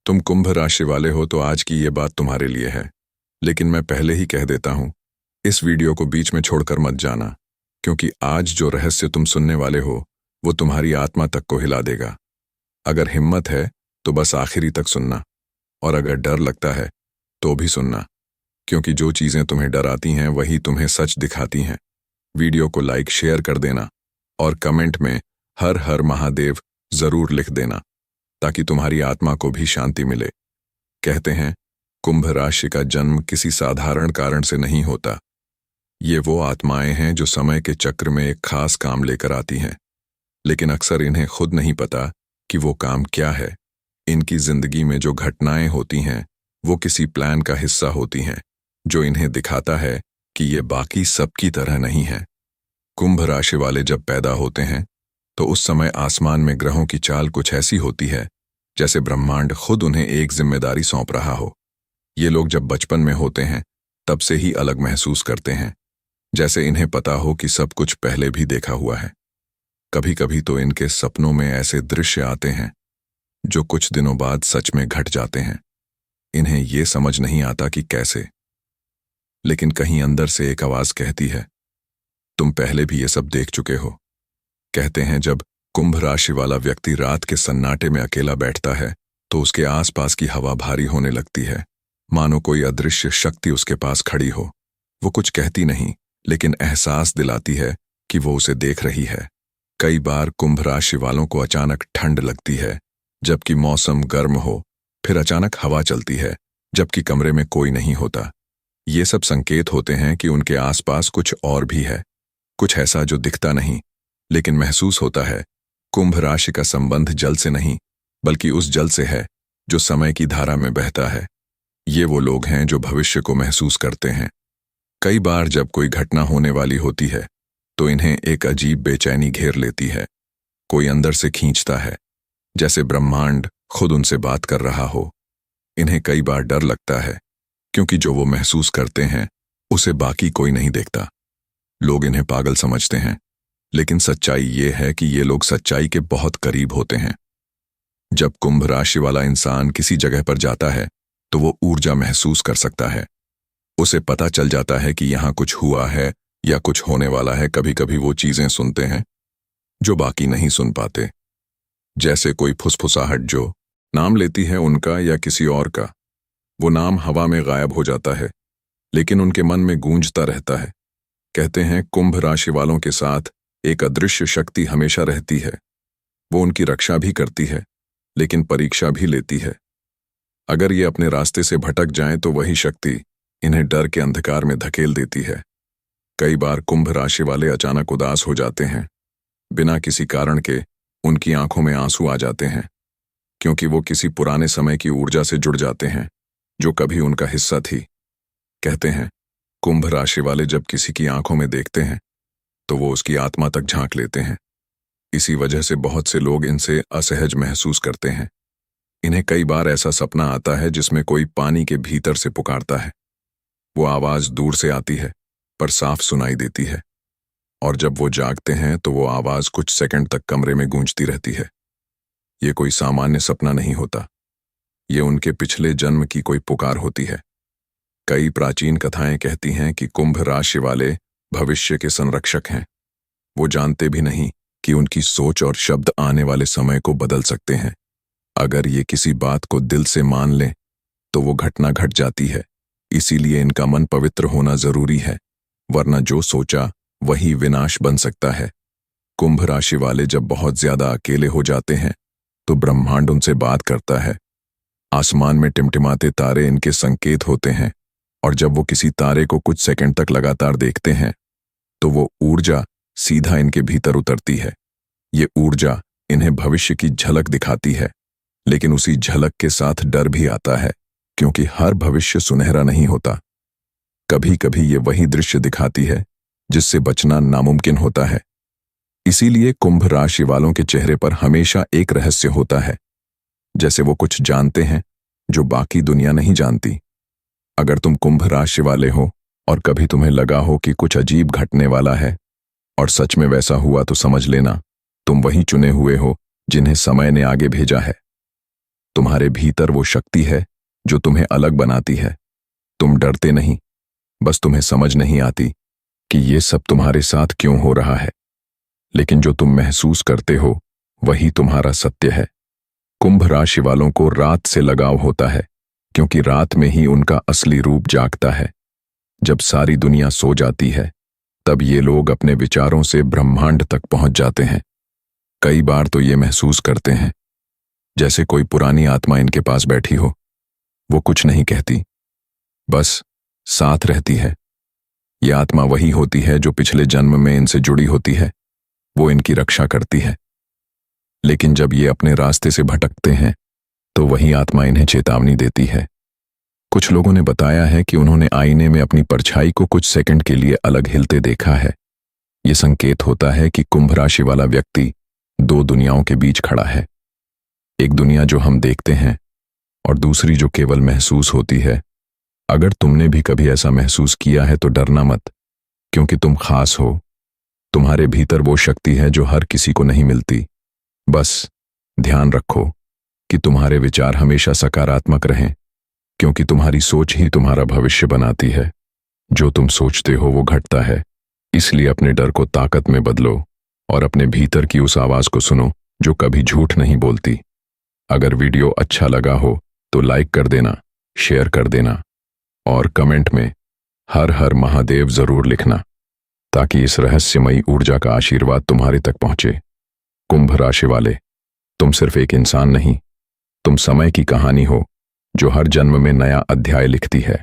तुम कुंभ राशि वाले हो तो आज की ये बात तुम्हारे लिए है। लेकिन मैं पहले ही कह देता हूं, इस वीडियो को बीच में छोड़कर मत जाना, क्योंकि आज जो रहस्य तुम सुनने वाले हो वो तुम्हारी आत्मा तक को हिला देगा। अगर हिम्मत है तो बस आखिरी तक सुनना, और अगर डर लगता है तो भी सुनना, क्योंकि जो चीजें तुम्हें डराती हैं वही तुम्हें सच दिखाती हैं। वीडियो को लाइक शेयर कर देना और कमेंट में हर हर महादेव जरूर लिख देना, ताकि तुम्हारी आत्मा को भी शांति मिले। कहते हैं कुंभ राशि का जन्म किसी साधारण कारण से नहीं होता। ये वो आत्माएं हैं जो समय के चक्र में एक खास काम लेकर आती हैं, लेकिन अक्सर इन्हें खुद नहीं पता कि वो काम क्या है। इनकी जिंदगी में जो घटनाएं होती हैं वो किसी प्लान का हिस्सा होती हैं, जो इन्हें दिखाता है कि ये बाकी सबकी तरह नहीं है। कुंभ राशि वाले जब पैदा होते हैं तो उस समय आसमान में ग्रहों की चाल कुछ ऐसी होती है जैसे ब्रह्मांड खुद उन्हें एक जिम्मेदारी सौंप रहा हो। ये लोग जब बचपन में होते हैं तब से ही अलग महसूस करते हैं, जैसे इन्हें पता हो कि सब कुछ पहले भी देखा हुआ है। कभी कभी तो इनके सपनों में ऐसे दृश्य आते हैं जो कुछ दिनों बाद सच में घट जाते हैं। इन्हें ये समझ नहीं आता कि कैसे, लेकिन कहीं अंदर से एक आवाज कहती है, तुम पहले भी ये सब देख चुके हो। कहते हैं जब कुंभ राशि वाला व्यक्ति रात के सन्नाटे में अकेला बैठता है तो उसके आसपास की हवा भारी होने लगती है, मानो कोई अदृश्य शक्ति उसके पास खड़ी हो। वो कुछ कहती नहीं, लेकिन एहसास दिलाती है कि वो उसे देख रही है। कई बार कुंभ राशि वालों को अचानक ठंड लगती है जबकि मौसम गर्म हो, फिर अचानक हवा चलती है जबकि कमरे में कोई नहीं होता। ये सब संकेत होते हैं कि उनके आसपास कुछ और भी है, कुछ ऐसा जो दिखता नहीं लेकिन महसूस होता है। कुंभ राशि का संबंध जल से नहीं, बल्कि उस जल से है जो समय की धारा में बहता है। ये वो लोग हैं जो भविष्य को महसूस करते हैं। कई बार जब कोई घटना होने वाली होती है तो इन्हें एक अजीब बेचैनी घेर लेती है। कोई अंदर से खींचता है, जैसे ब्रह्मांड खुद उनसे बात कर रहा हो। इन्हें कई बार डर लगता है, क्योंकि जो वो महसूस करते हैं उसे बाकी कोई नहीं देखता। लोग इन्हें पागल समझते हैं, लेकिन सच्चाई ये है कि ये लोग सच्चाई के बहुत करीब होते हैं। जब कुंभ राशि वाला इंसान किसी जगह पर जाता है तो वो ऊर्जा महसूस कर सकता है। उसे पता चल जाता है कि यहाँ कुछ हुआ है या कुछ होने वाला है। कभी कभी वो चीजें सुनते हैं जो बाकी नहीं सुन पाते, जैसे कोई फुसफुसाहट जो नाम लेती है उनका या किसी और का। वो नाम हवा में गायब हो जाता है, लेकिन उनके मन में गूंजता रहता है। कहते हैं कुंभ राशि वालों के साथ एक अदृश्य शक्ति हमेशा रहती है। वो उनकी रक्षा भी करती है, लेकिन परीक्षा भी लेती है। अगर ये अपने रास्ते से भटक जाएं तो वही शक्ति इन्हें डर के अंधकार में धकेल देती है। कई बार कुंभ राशि वाले अचानक उदास हो जाते हैं। बिना किसी कारण के उनकी आंखों में आंसू आ जाते हैं, क्योंकि वो किसी पुराने समय की ऊर्जा से जुड़ जाते हैं जो कभी उनका हिस्सा थी। कहते हैं कुंभ राशि वाले जब किसी की आंखों में देखते हैं तो वो उसकी आत्मा तक झांक लेते हैं। इसी वजह से बहुत से लोग इनसे असहज महसूस करते हैं। इन्हें कई बार ऐसा सपना आता है जिसमें कोई पानी के भीतर से पुकारता है। वो आवाज दूर से आती है पर साफ सुनाई देती है, और जब वो जागते हैं तो वो आवाज कुछ सेकंड तक कमरे में गूंजती रहती है। ये कोई सामान्य सपना नहीं होता, ये उनके पिछले जन्म की कोई पुकार होती है। कई प्राचीन कथाएं कहती हैं कि कुंभ राशि वाले भविष्य के संरक्षक हैं। वो जानते भी नहीं कि उनकी सोच और शब्द आने वाले समय को बदल सकते हैं। अगर ये किसी बात को दिल से मान लें तो वो घटना घट जाती है। इसीलिए इनका मन पवित्र होना जरूरी है, वरना जो सोचा वही विनाश बन सकता है। कुंभ राशि वाले जब बहुत ज्यादा अकेले हो जाते हैं तो ब्रह्मांड उनसे बात करता है। आसमान में टिमटिमाते तारे इनके संकेत होते हैं, और जब वो किसी तारे को कुछ सेकंड तक लगातार देखते हैं तो वो ऊर्जा सीधा इनके भीतर उतरती है। ये ऊर्जा इन्हें भविष्य की झलक दिखाती है, लेकिन उसी झलक के साथ डर भी आता है, क्योंकि हर भविष्य सुनहरा नहीं होता। कभी कभी ये वही दृश्य दिखाती है जिससे बचना नामुमकिन होता है। इसीलिए कुंभ राशि वालों के चेहरे पर हमेशा एक रहस्य होता है, जैसे वो कुछ जानते हैं जो बाकी दुनिया नहीं जानती। अगर तुम कुंभ राशि वाले हो और कभी तुम्हें लगा हो कि कुछ अजीब घटने वाला है और सच में वैसा हुआ, तो समझ लेना तुम वही चुने हुए हो जिन्हें समय ने आगे भेजा है। तुम्हारे भीतर वो शक्ति है जो तुम्हें अलग बनाती है। तुम डरते नहीं, बस तुम्हें समझ नहीं आती कि ये सब तुम्हारे साथ क्यों हो रहा है। लेकिन जो तुम महसूस करते हो वही तुम्हारा सत्य है। कुंभ राशि वालों को रात से लगाव होता है, क्योंकि रात में ही उनका असली रूप जागता है। जब सारी दुनिया सो जाती है तब ये लोग अपने विचारों से ब्रह्मांड तक पहुंच जाते हैं। कई बार तो ये महसूस करते हैं जैसे कोई पुरानी आत्मा इनके पास बैठी हो। वो कुछ नहीं कहती, बस साथ रहती है। ये आत्मा वही होती है जो पिछले जन्म में इनसे जुड़ी होती है। वो इनकी रक्षा करती है। लेकिन जब ये अपने रास्ते से भटकते हैं तो वही आत्मा इन्हें चेतावनी देती है। कुछ लोगों ने बताया है कि उन्होंने आईने में अपनी परछाई को कुछ सेकंड के लिए अलग हिलते देखा है। ये संकेत होता है कि कुंभ राशि वाला व्यक्ति दो दुनियाओं के बीच खड़ा है। एक दुनिया जो हम देखते हैं और दूसरी जो केवल महसूस होती है। अगर तुमने भी कभी ऐसा महसूस किया है तो डरना मत, क्योंकि तुम खास हो। तुम्हारे भीतर वो शक्ति है जो हर किसी को नहीं मिलती। बस ध्यान रखो कि तुम्हारे विचार हमेशा सकारात्मक रहें, क्योंकि तुम्हारी सोच ही तुम्हारा भविष्य बनाती है। जो तुम सोचते हो वो घटता है। इसलिए अपने डर को ताकत में बदलो और अपने भीतर की उस आवाज को सुनो जो कभी झूठ नहीं बोलती। अगर वीडियो अच्छा लगा हो तो लाइक कर देना, शेयर कर देना और कमेंट में हर हर महादेव जरूर लिखना, ताकि इस रहस्यमयी ऊर्जा का आशीर्वाद तुम्हारे तक पहुंचे। कुंभ राशि वाले, तुम सिर्फ एक इंसान नहीं, तुम समय की कहानी हो जो हर जन्म में नया अध्याय लिखती है।